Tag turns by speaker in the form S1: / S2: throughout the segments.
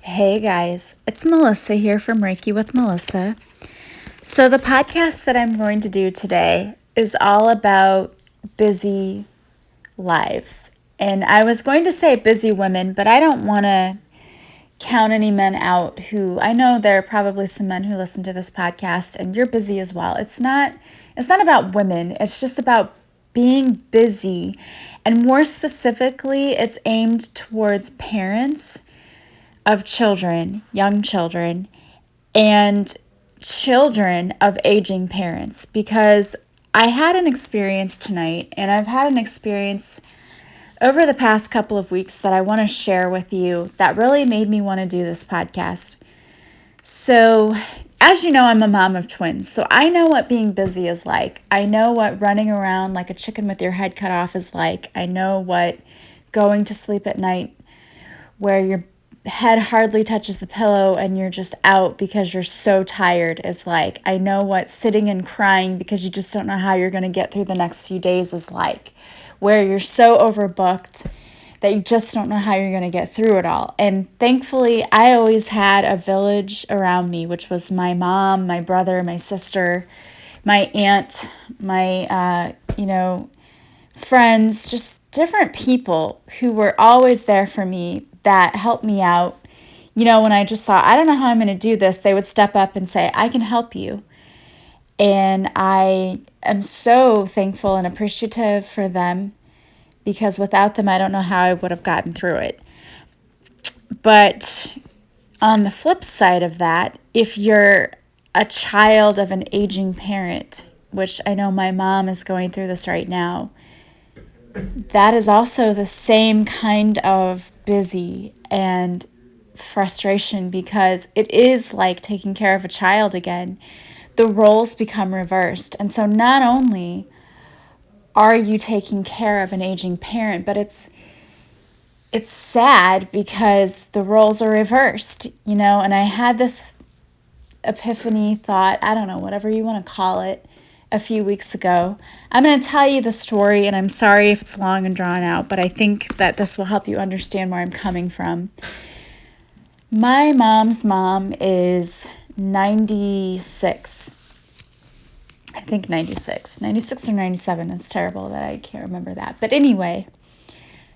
S1: Hey guys, it's Melissa here from Reiki with Melissa. So, the podcast that I'm going to do today is all about busy lives. And I was going to say busy women, but I don't want to count any men out who I know there are probably some men who listen to this podcast and you're busy as well. It's not about women. It's just about being busy. And more specifically, it's aimed towards parents of children, young children, and children of aging parents, because I had an experience tonight and I've had an experience over the past couple of weeks that I want to share with you that really made me want to do this podcast. So, as you know, I'm a mom of twins, so I know what being busy is like. I know what running around like a chicken with your head cut off is like. I know what going to sleep at night where your head hardly touches the pillow and you're just out because you're so tired is like. I know what sitting and crying because you just don't know how you're going to get through the next few days is like, where you're so overbooked that you just don't know how you're going to get through it all. And thankfully, I always had a village around me, which was my mom, my brother, my sister, my aunt, my, friends, just different people who were always there for me that helped me out. When I just thought, I don't know how I'm going to do this, they would step up and say, I can help you. And I am so thankful and appreciative for them, because without them, I don't know how I would have gotten through it. But on the flip side of that, if you're a child of an aging parent, which I know my mom is going through this right now, that is also the same kind of busy and frustration, because it is like taking care of a child again. The roles become reversed. And so not only are you taking care of an aging parent, but it's sad because the roles are reversed, and I had this epiphany thought, I don't know, whatever you want to call it, a few weeks ago. I'm going to tell you the story, and I'm sorry if it's long and drawn out, but I think that this will help you understand where I'm coming from. My mom's mom is 96. I think 96 or 97. It's terrible that I can't remember that. But anyway,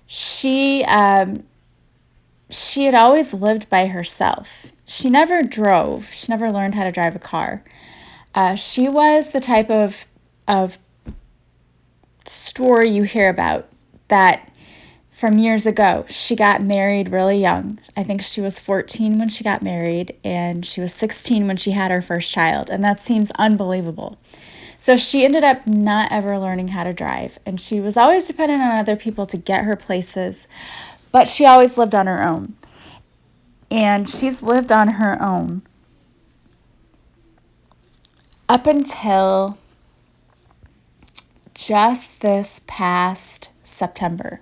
S1: she had always lived by herself. She never drove. She never learned how to drive a car. She was the type of story you hear about that from years ago. She got married really young. I think she was 14 when she got married, and she was 16 when she had her first child, and that seems unbelievable. So she ended up not ever learning how to drive, and she was always dependent on other people to get her places, but she always lived on her own. And she's lived on her own up until just this past September.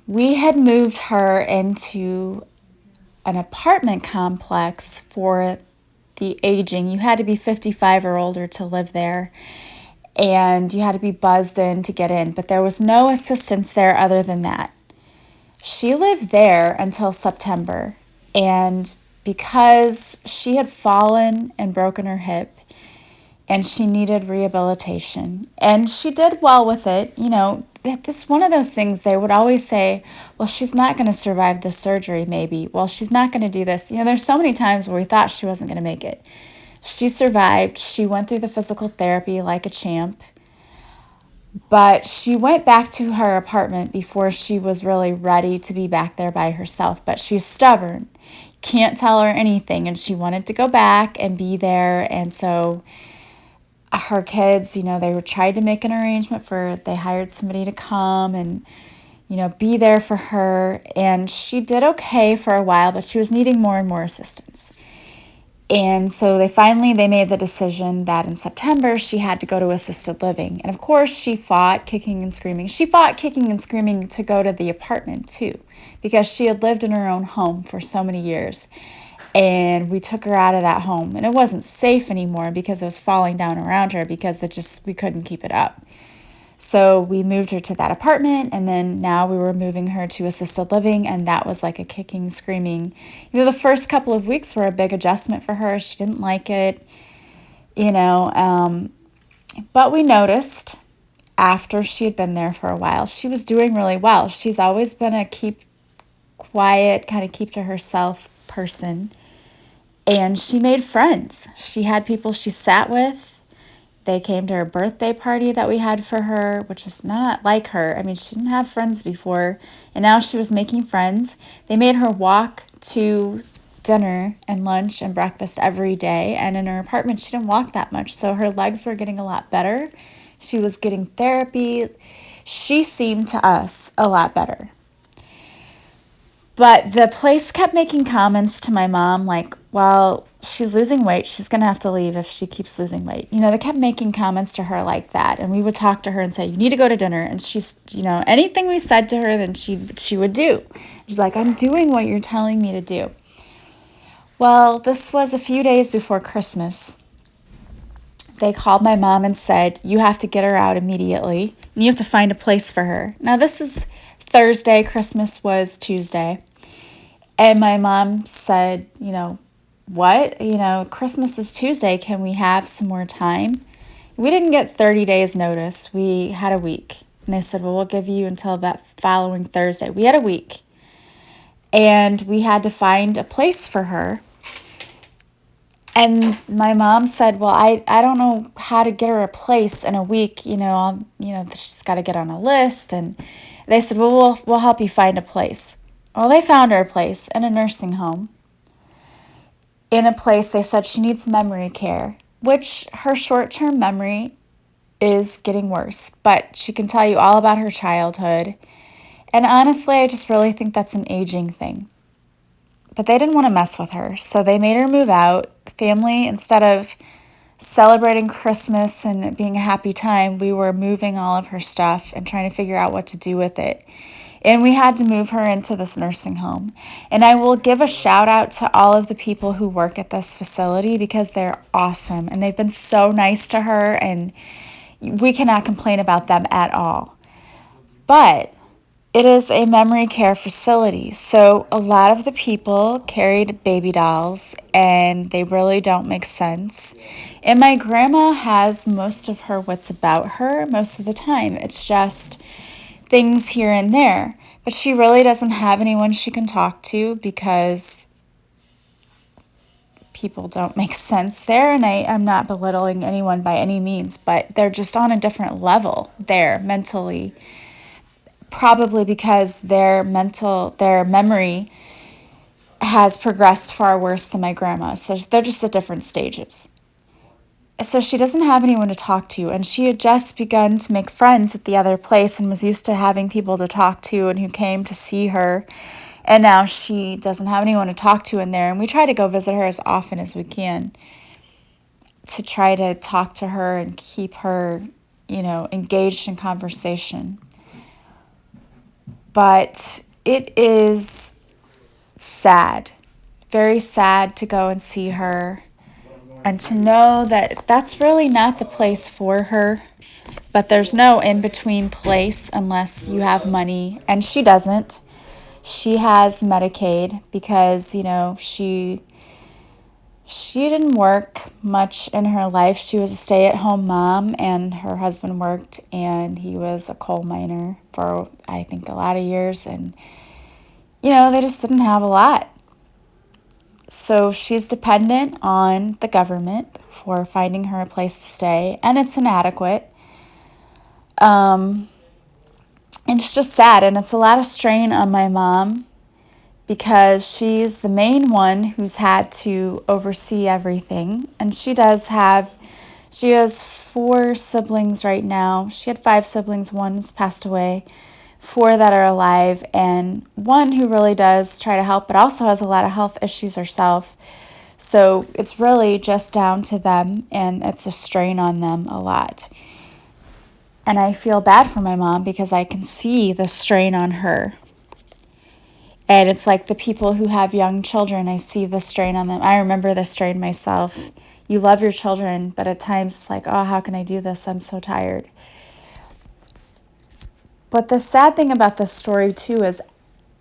S1: We had moved her into an apartment complex for the aging. You had to be 55 or older to live there, and you had to be buzzed in to get in, but there was no assistance there other than that. She lived there until September, and because she had fallen and broken her hip, and she needed rehabilitation, and she did well with it. This one of those things they would always say, well, she's not going to survive the surgery, maybe. Well, she's not going to do this. There's so many times where we thought she wasn't going to make it. She survived. She went through the physical therapy like a champ, but she went back to her apartment before she was really ready to be back there by herself. But she's stubborn. Can't tell her anything, and she wanted to go back and be there. And so her kids, they were tried to make an arrangement they hired somebody to come and, be there for her. And she did okay for a while, but she was needing more and more assistance. And so they made the decision that in September she had to go to assisted living. And of course she fought kicking and screaming. She fought kicking and screaming to go to the apartment too, because she had lived in her own home for so many years. And we took her out of that home, and it wasn't safe anymore because it was falling down around her because we couldn't keep it up. So we moved her to that apartment, and then now we were moving her to assisted living, and that was like a kicking, screaming. The first couple of weeks were a big adjustment for her. She didn't like it, but we noticed after she had been there for a while, she was doing really well. She's always been a keep quiet, kind of keep to herself person, and she made friends. She had people she sat with. They came to her birthday party that we had for her, which was not like her. I mean, she didn't have friends before, and now she was making friends. They made her walk to dinner and lunch and breakfast every day, and in her apartment, she didn't walk that much, so her legs were getting a lot better. She was getting therapy. She seemed to us a lot better. But the place kept making comments to my mom like, well, she's losing weight. She's going to have to leave if she keeps losing weight. They kept making comments to her like that. And we would talk to her and say, you need to go to dinner. And she's, anything we said to her, then she would do. She's like, I'm doing what you're telling me to do. Well, this was a few days before Christmas. They called my mom and said, you have to get her out immediately. And you have to find a place for her. Now, this is Thursday. Christmas was Tuesday. And my mom said, what? Christmas is Tuesday. Can we have some more time? We didn't get 30 days notice. We had a week. And they said, well, we'll give you until that following Thursday. We had a week. And we had to find a place for her. And my mom said, well, I don't know how to get her a place in a week. She's got to get on a list. And they said, well, we'll help you find a place. Well, they found her a place in a nursing home. In a place they said she needs memory care, which her short-term memory is getting worse. But she can tell you all about her childhood. And honestly, I just really think that's an aging thing. But they didn't want to mess with her, so they made her move out. Family, instead of celebrating Christmas and it being a happy time, we were moving all of her stuff and trying to figure out what to do with it. And we had to move her into this nursing home. And I will give a shout out to all of the people who work at this facility because they're awesome. And they've been so nice to her, and we cannot complain about them at all. But it is a memory care facility. So a lot of the people carried baby dolls, and they really don't make sense. And my grandma has most of her wits about her most of the time. It's just things here and there, but she really doesn't have anyone she can talk to because people don't make sense there. And I'm not belittling anyone by any means, but they're just on a different level there mentally, probably because their memory has progressed far worse than my grandma's. So they're just at different stages. So she doesn't have anyone to talk to, and she had just begun to make friends at the other place and was used to having people to talk to and who came to see her. And now she doesn't have anyone to talk to in there, and we try to go visit her as often as we can to try to talk to her and keep her, engaged in conversation. But it is sad, very sad to go and see her. And to know that that's really not the place for her, but there's no in-between place unless you have money, and she doesn't. She has Medicaid because, she didn't work much in her life. She was a stay-at-home mom, and her husband worked, and he was a coal miner for, I think, a lot of years, and, they just didn't have a lot. So she's dependent on the government for finding her a place to stay, and it's inadequate. And it's just sad, and it's a lot of strain on my mom because she's the main one who's had to oversee everything. And she has 4 siblings right now. She had 5 siblings, one's passed away. 4 that are alive, and 1 who really does try to help, but also has a lot of health issues herself. So it's really just down to them, and it's a strain on them a lot. And I feel bad for my mom because I can see the strain on her. And it's like the people who have young children, I see the strain on them. I remember the strain myself. You love your children, but at times it's like, oh, how can I do this? I'm so tired. But the sad thing about this story too is,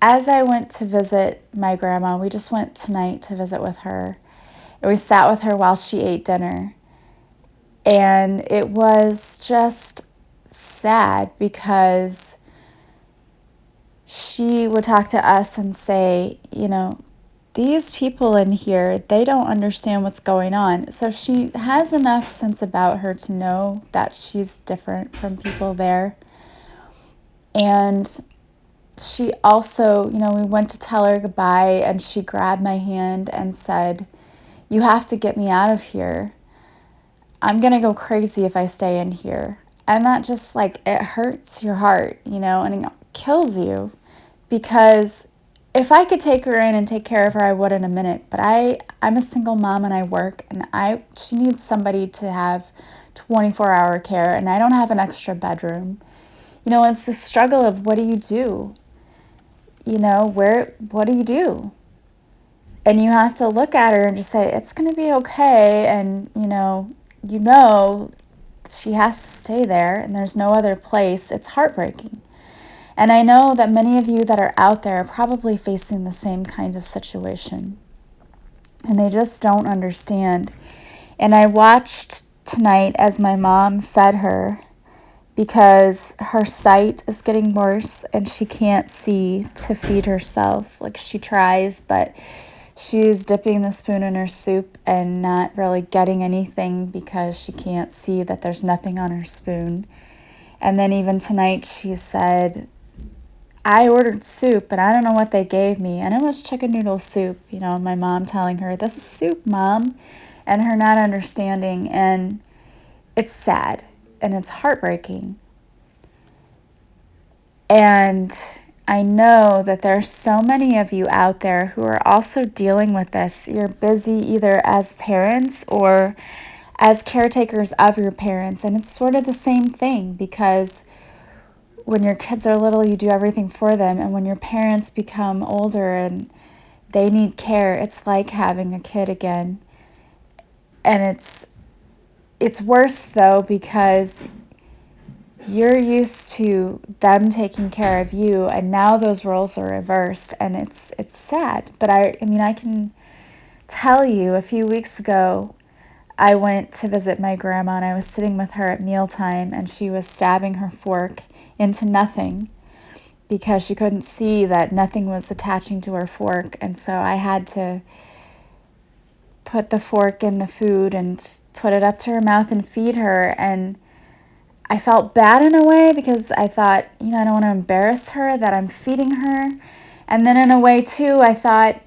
S1: as I went to visit my grandma, we just went tonight to visit with her, and we sat with her while she ate dinner. And it was just sad because she would talk to us and say, these people in here, they don't understand what's going on. So she has enough sense about her to know that she's different from people there. And she also, we went to tell her goodbye, and she grabbed my hand and said, "You have to get me out of here. I'm going to go crazy if I stay in here." And that just it hurts your heart, and it kills you, because if I could take her in and take care of her, I would in a minute. But I'm a single mom and I work, and she needs somebody to have 24-hour care, and I don't have an extra bedroom. It's the struggle of, what do you do? What do you do? And you have to look at her and just say, it's going to be okay. And, she has to stay there and there's no other place. It's heartbreaking. And I know that many of you that are out there are probably facing the same kinds of situation. And they just don't understand. And I watched tonight as my mom fed her, because her sight is getting worse and she can't see to feed herself. She tries, but she's dipping the spoon in her soup and not really getting anything because she can't see that there's nothing on her spoon. And then even tonight she said, "I ordered soup, but I don't know what they gave me." And it was chicken noodle soup. My mom telling her, "This is soup, Mom," and her not understanding. And it's sad and it's heartbreaking. And I know that there's so many of you out there who are also dealing with this. You're busy either as parents or as caretakers of your parents. And it's sort of the same thing, because when your kids are little, you do everything for them. And when your parents become older and they need care, it's like having a kid again. And it's worse though, because you're used to them taking care of you, and now those roles are reversed, and it's sad. But I can tell you, a few weeks ago, I went to visit my grandma, and I was sitting with her at mealtime, and she was stabbing her fork into nothing because she couldn't see that nothing was attaching to her fork. And so I had to put the fork in the food and put it up to her mouth and feed her. And I felt bad in a way, because I thought, I don't want to embarrass her that I'm feeding her. And then in a way too, I thought,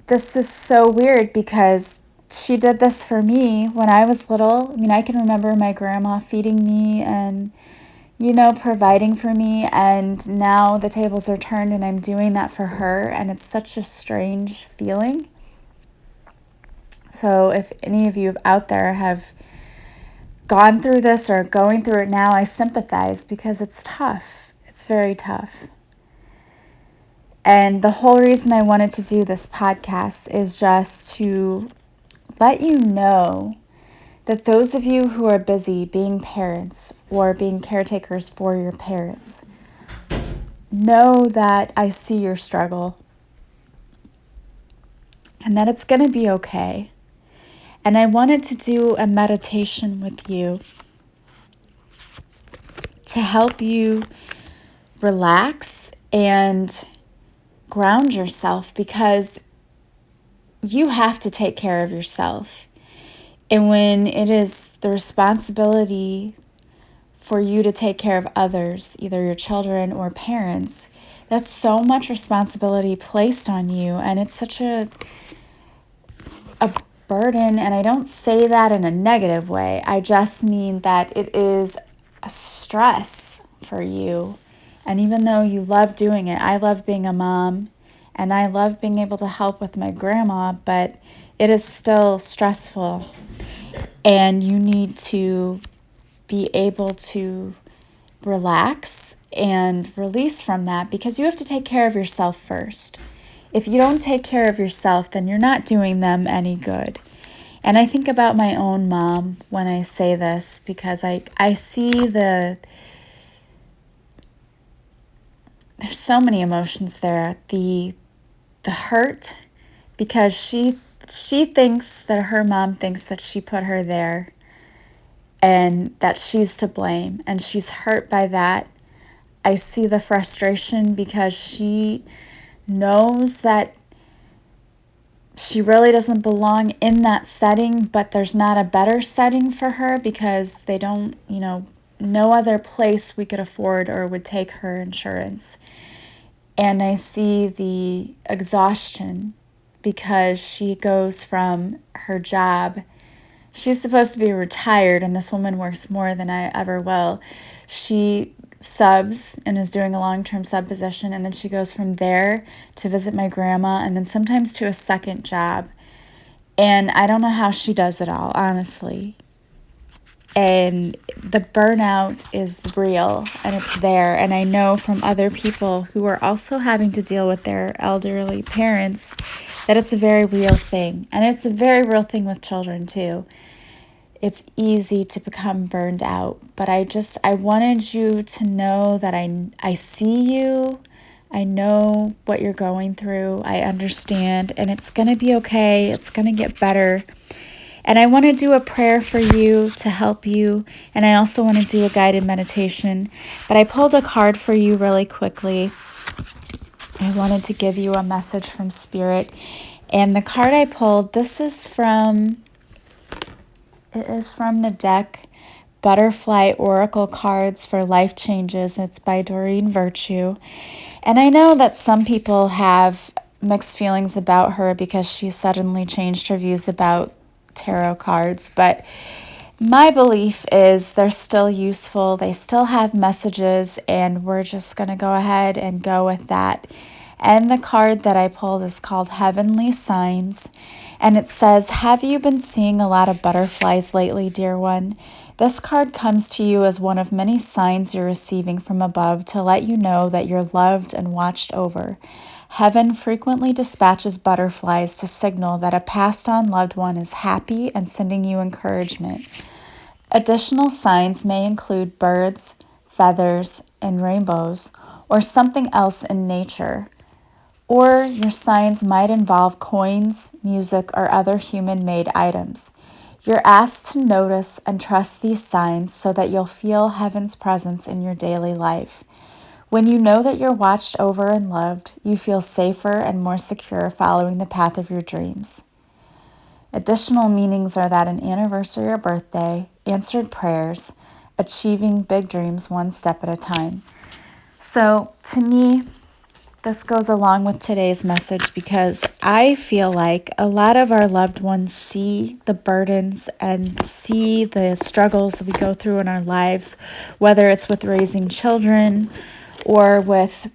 S1: this is so weird, because she did this for me when I was little. I can remember my grandma feeding me and, providing for me. And now the tables are turned and I'm doing that for her. And it's such a strange feeling. So if any of you out there have gone through this or going through it now, I sympathize, because it's tough. It's very tough. And the whole reason I wanted to do this podcast is just to let you know that those of you who are busy being parents or being caretakers for your parents, know that I see your struggle and that it's going to be okay. And I wanted to do a meditation with you to help you relax and ground yourself, because you have to take care of yourself. And when it is the responsibility for you to take care of others, either your children or parents, that's so much responsibility placed on you. And it's such a burden. And I don't say that in a negative way. I just mean that it is a stress for you. And even though you love doing it, I love being a mom and I love being able to help with my grandma, but it is still stressful. And you need to be able to relax and release from that, because you have to take care of yourself first. If you don't take care of yourself, then you're not doing them any good. And I think about my own mom when I say this, because I see the there's so many emotions there. The hurt, because she thinks that her mom thinks that she put her there and that she's to blame, and she's hurt by that. I see the frustration because she knows that she really doesn't belong in that setting, but there's not a better setting for her because they don't, no other place we could afford or would take her insurance. And I see the exhaustion because she goes from her job. She's supposed to be retired, and this woman works more than I ever will. She subs and is doing a long-term sub position, and then she goes from there to visit my grandma and then sometimes to a second job. And I don't know how she does it all, honestly. And the burnout is real, and it's there. And I know from other people who are also having to deal with their elderly parents that it's a very real thing. And it's a very real thing with children too. It's easy to become burned out, but I wanted you to know that I see you. I know what you're going through. I understand, and it's going to be okay. It's going to get better. And I want to do a prayer for you to help you, and I also want to do a guided meditation. But I pulled a card for you really quickly. I wanted to give you a message from Spirit. And the card I pulled, it is from the deck Butterfly Oracle Cards for Life Changes. It's by Doreen Virtue. And I know that some people have mixed feelings about her because she suddenly changed her views about tarot cards, but my belief is they're still useful. They still have messages, and we're just going to go ahead and go with that. And the card that I pulled is called Heavenly Signs, and it says, have you been seeing a lot of butterflies lately, dear one? This card comes to you as one of many signs you're receiving from above to let you know that you're loved and watched over. Heaven frequently dispatches butterflies to signal that a passed-on loved one is happy and sending you encouragement. Additional signs may include birds, feathers, and rainbows, or something else in nature. Or your signs might involve coins, music, or other human-made items. You're asked to notice and trust these signs so that you'll feel heaven's presence in your daily life. When you know that you're watched over and loved, you feel safer and more secure following the path of your dreams. Additional meanings are that an anniversary or birthday, answered prayers, achieving big dreams one step at a time. So to me, this goes along with today's message because I feel like a lot of our loved ones see the burdens and see the struggles that we go through in our lives, whether it's with raising children or with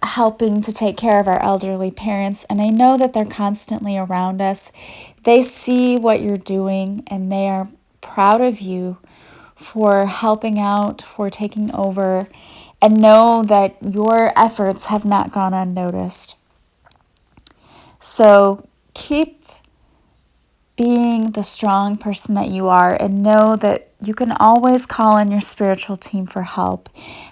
S1: helping to take care of our elderly parents. And I know that they're constantly around us. They see what you're doing, and they are proud of you for helping out, for taking over, and know that your efforts have not gone unnoticed. So keep being the strong person that you are, and know that you can always call on your spiritual team for help.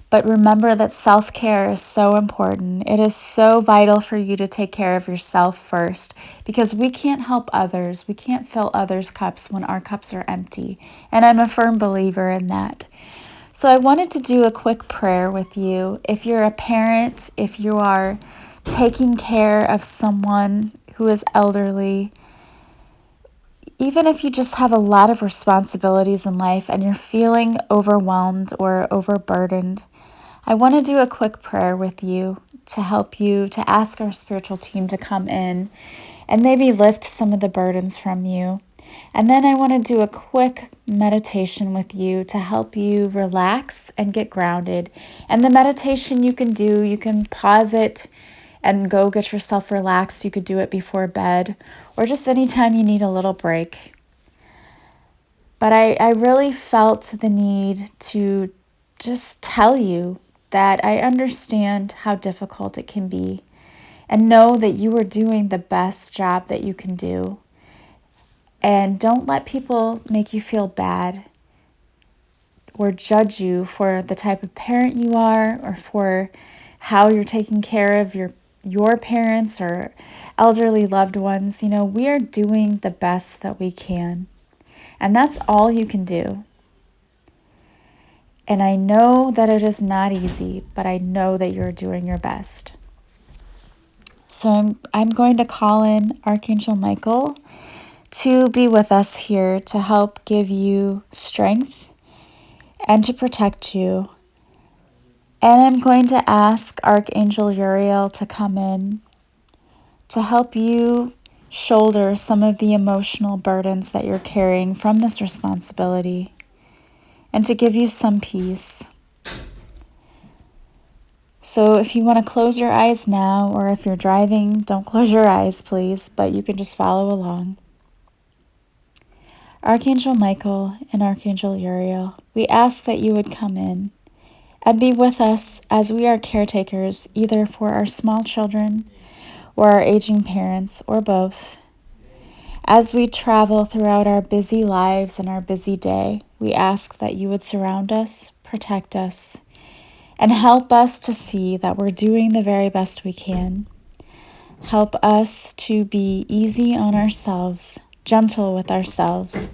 S1: But remember that self-care is so important. It is so vital for you to take care of yourself first, because we can't help others. We can't fill others' cups when our cups are empty. And I'm a firm believer in that. So I wanted to do a quick prayer with you. If you're a parent, if you are taking care of someone who is elderly, even if you just have a lot of responsibilities in life and you're feeling overwhelmed or overburdened, I want to do a quick prayer with you to help you, to ask our spiritual team to come in and maybe lift some of the burdens from you. And then I want to do a quick meditation with you to help you relax and get grounded. And the meditation you can pause it and go get yourself relaxed. You could do it before bed or just anytime you need a little break. But I really felt the need to just tell you that I understand how difficult it can be and know that you are doing the best job that you can do. And don't let people make you feel bad or judge you for the type of parent you are or for how you're taking care of your parents or elderly loved ones. We are doing the best that we can. And that's all you can do. And I know that it is not easy, but I know that you're doing your best. So I'm going to call in Archangel Michael to be with us here to help give you strength and to protect you. And I'm going to ask Archangel Uriel to come in to help you shoulder some of the emotional burdens that you're carrying from this responsibility and to give you some peace. So if you want to close your eyes now, or if you're driving, don't close your eyes, please, but you can just follow along. Archangel Michael and Archangel Uriel, we ask that you would come in and be with us as we are caretakers, either for our small children or our aging parents, or both. As we travel throughout our busy lives and our busy day, we ask that you would surround us, protect us, and help us to see that we're doing the very best we can. Help us to be easy on ourselves, gentle with ourselves,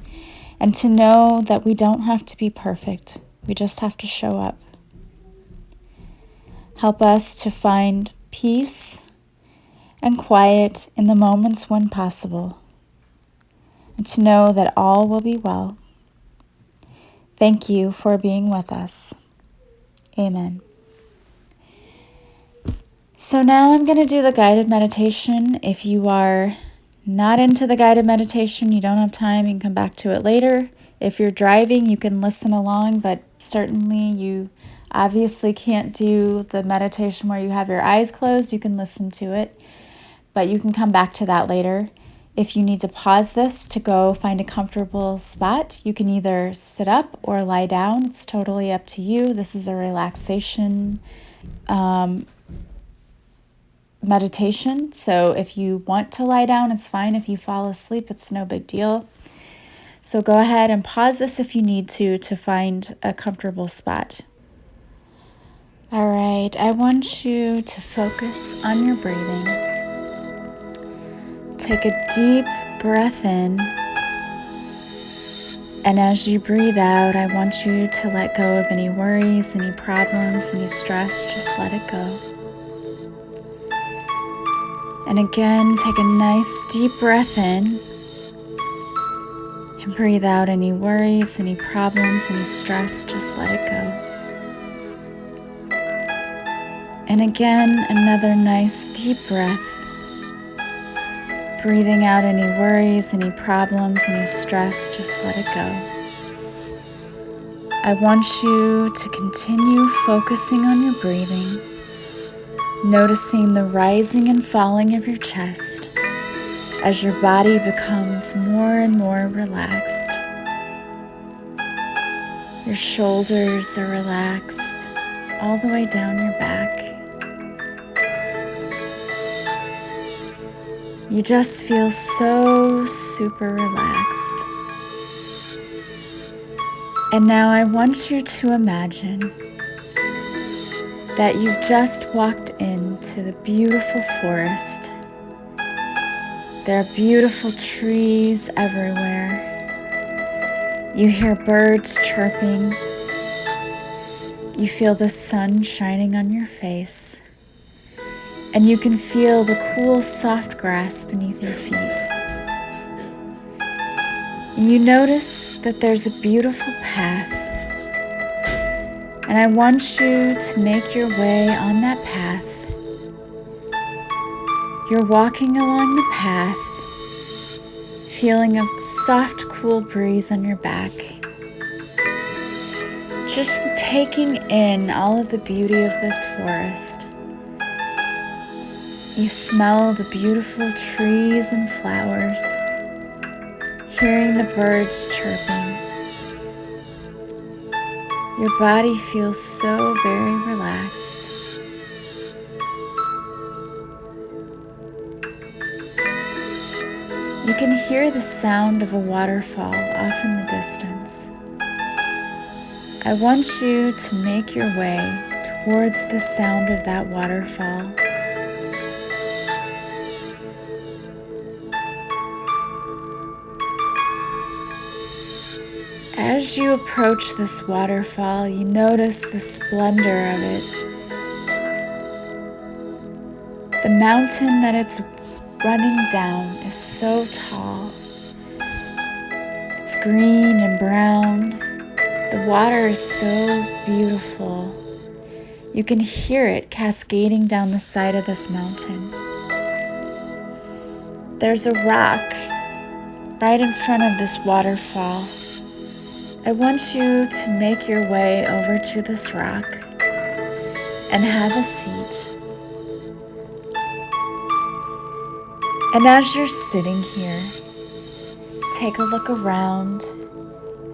S1: and to know that we don't have to be perfect. We just have to show up. Help us to find peace and quiet in the moments when possible, and to know that all will be well. Thank you for being with us. Amen. So now I'm going to do the guided meditation. If you are not into the guided meditation, you don't have time, you can come back to it later. If you're driving, you can listen along, but certainly you obviously can't do the meditation where you have your eyes closed. You can listen to it, but you can come back to that later. If you need to pause this to go find a comfortable spot, you can either sit up or lie down. It's totally up to you. This is a relaxation meditation. So if you want to lie down, it's fine. If you fall asleep, it's no big deal. So go ahead and pause this if you need to find a comfortable spot. All right, I want you to focus on your breathing. Take a deep breath in, and as you breathe out, I want you to let go of any worries, any problems, any stress. Just let it go. And again, take a nice deep breath in and breathe out any worries, any problems, any stress. Just let it go. And again, another nice deep breath. Breathing out any worries, any problems, any stress, just let it go. I want you to continue focusing on your breathing, noticing the rising and falling of your chest as your body becomes more and more relaxed. Your shoulders are relaxed all the way down your back. You just feel so super relaxed. And now I want you to imagine that you've just walked into the beautiful forest. There are beautiful trees everywhere. You hear birds chirping. You feel the sun shining on your face. And you can feel the cool, soft grass beneath your feet. And you notice that there's a beautiful path. And I want you to make your way on that path. You're walking along the path, feeling a soft, cool breeze on your back. Just taking in all of the beauty of this forest. You smell the beautiful trees and flowers, hearing the birds chirping. Your body feels so very relaxed. You can hear the sound of a waterfall off in the distance. I want you to make your way towards the sound of that waterfall. As you approach this waterfall, you notice the splendor of it. The mountain that it's running down is so tall. It's green and brown. The water is so beautiful. You can hear it cascading down the side of this mountain. There's a rock right in front of this waterfall. I want you to make your way over to this rock and have a seat. And as you're sitting here, take a look around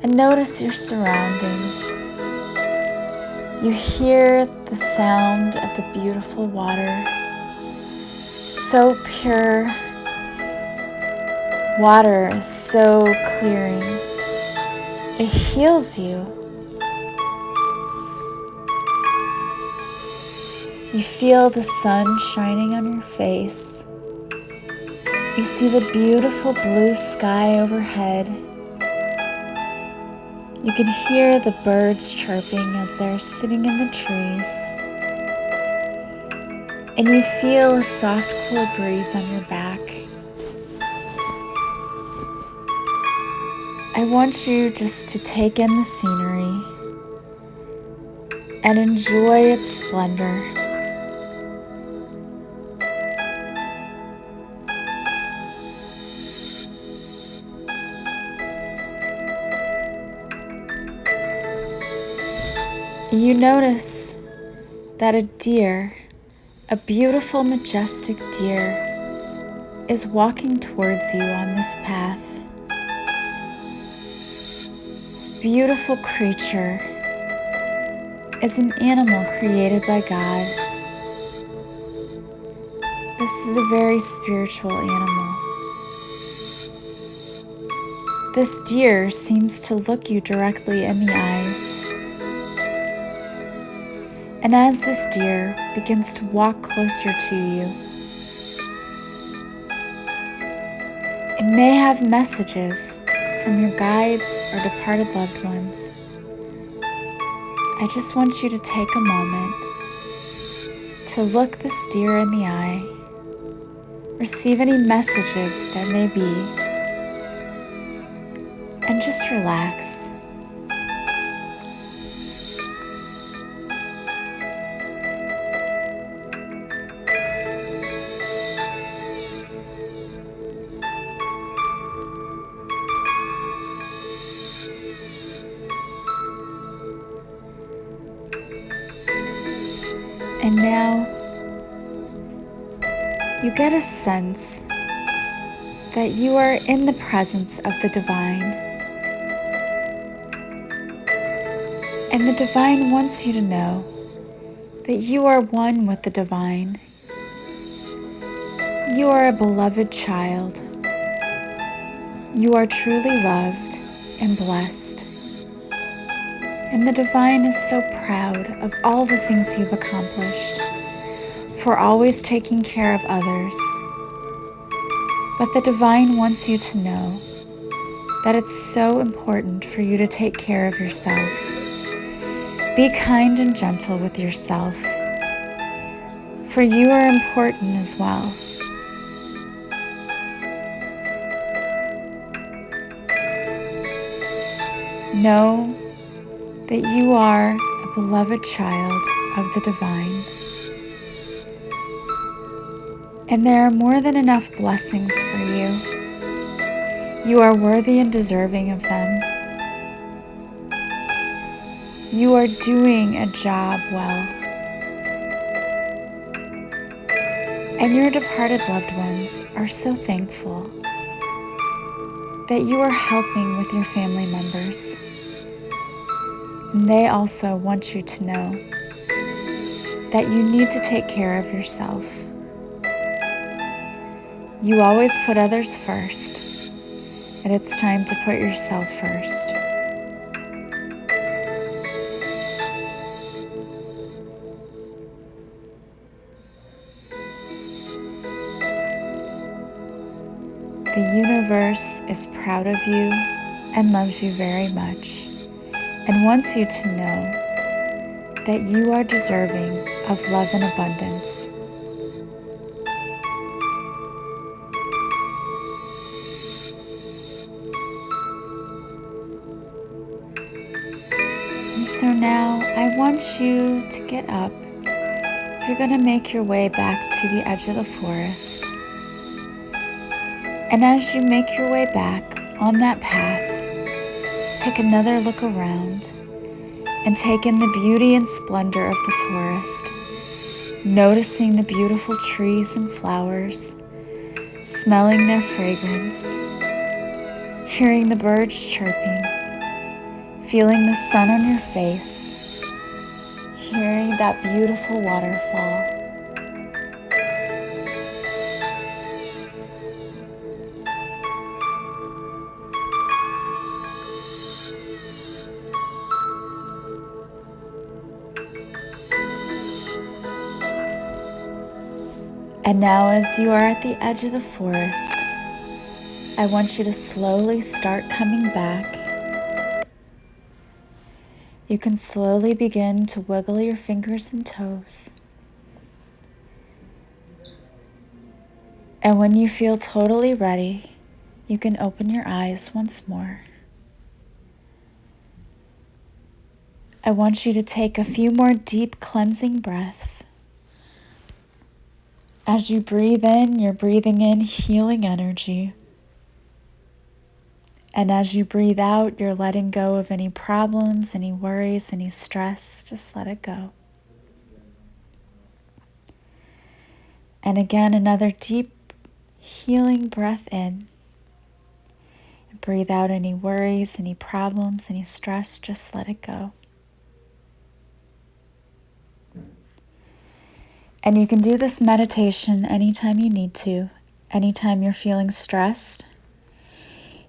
S1: and notice your surroundings. You hear the sound of the beautiful water. So pure. Water is so clearing. It heals you. You feel the sun shining on your face. You see the beautiful blue sky overhead. You can hear the birds chirping as they're sitting in the trees. And you feel a soft, cool breeze on your back. I want you just to take in the scenery and enjoy its splendor. You notice that a deer, a beautiful, majestic deer, is walking towards you on this path. This beautiful creature is an animal created by God. This is a very spiritual animal. This deer seems to look you directly in the eyes. And as this deer begins to walk closer to you, it may have messages from your guides or departed loved ones. I just want you to take a moment to look this deer in the eye, receive any messages there may be, and just relax. And now you get a sense that you are in the presence of the divine. And the divine wants you to know that you are one with the divine. You are a beloved child. You are truly loved and blessed. And the divine is so proud of all the things you've accomplished, for always taking care of others. But the divine wants you to know that it's so important for you to take care of yourself. Be kind and gentle with yourself, for you are important as well. Know that you are a beloved child of the divine. And there are more than enough blessings for you. You are worthy and deserving of them. You are doing a job well. And your departed loved ones are so thankful that you are helping with your family members. And they also want you to know that you need to take care of yourself. You always put others first, and it's time to put yourself first. The universe is proud of you and loves you very much and wants you to know that you are deserving of love and abundance. And so now I want you to get up. You're going to make your way back to the edge of the forest. And as you make your way back on that path, take another look around and take in the beauty and splendor of the forest, noticing the beautiful trees and flowers, smelling their fragrance, hearing the birds chirping, feeling the sun on your face, hearing that beautiful waterfall. And now as you are at the edge of the forest, I want you to slowly start coming back. You can slowly begin to wiggle your fingers and toes. And when you feel totally ready, you can open your eyes once more. I want you to take a few more deep cleansing breaths. As you breathe in, you're breathing in healing energy. And as you breathe out, you're letting go of any problems, any worries, any stress. Just let it go. And again, another deep healing breath in. And breathe out any worries, any problems, any stress. Just let it go. And you can do this meditation anytime you need to, anytime you're feeling stressed.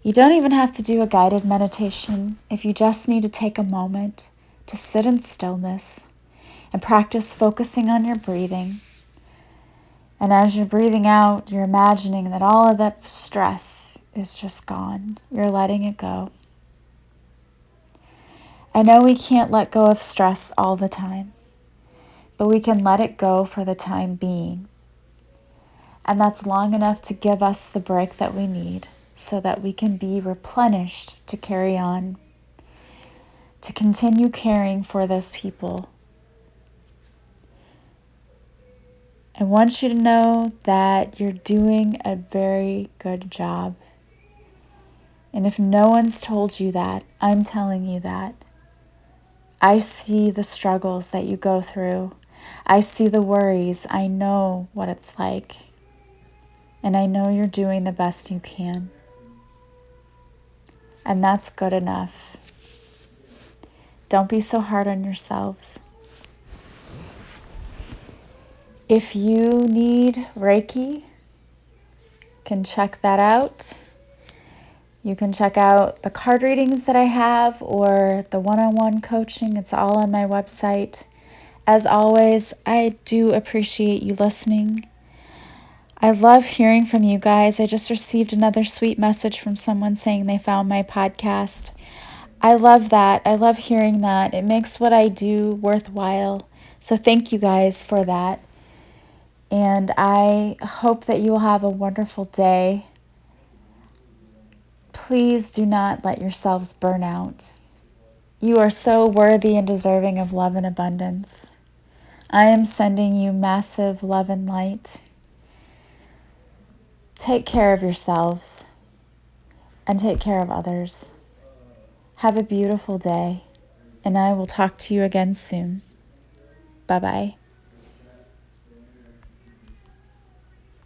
S1: You don't even have to do a guided meditation if you just need to take a moment to sit in stillness and practice focusing on your breathing. And as you're breathing out, you're imagining that all of that stress is just gone. You're letting it go. I know we can't let go of stress all the time, but we can let it go for the time being. And that's long enough to give us the break that we need so that we can be replenished to carry on, to continue caring for those people. I want you to know that you're doing a very good job. And if no one's told you that, I'm telling you that. I see the struggles that you go through. I see the worries. I know what it's like. And I know you're doing the best you can. And that's good enough. Don't be so hard on yourselves. If you need Reiki, you can check that out. You can check out the card readings that I have or the one-on-one coaching. It's all on my website. As always, I do appreciate you listening. I love hearing from you guys. I just received another sweet message from someone saying they found my podcast. I love that. I love hearing that. It makes what I do worthwhile. So thank you guys for that. And I hope that you will have a wonderful day. Please do not let yourselves burn out. You are so worthy and deserving of love and abundance. I am sending you massive love and light. Take care of yourselves and take care of others. Have a beautiful day, and I will talk to you again soon. Bye-bye.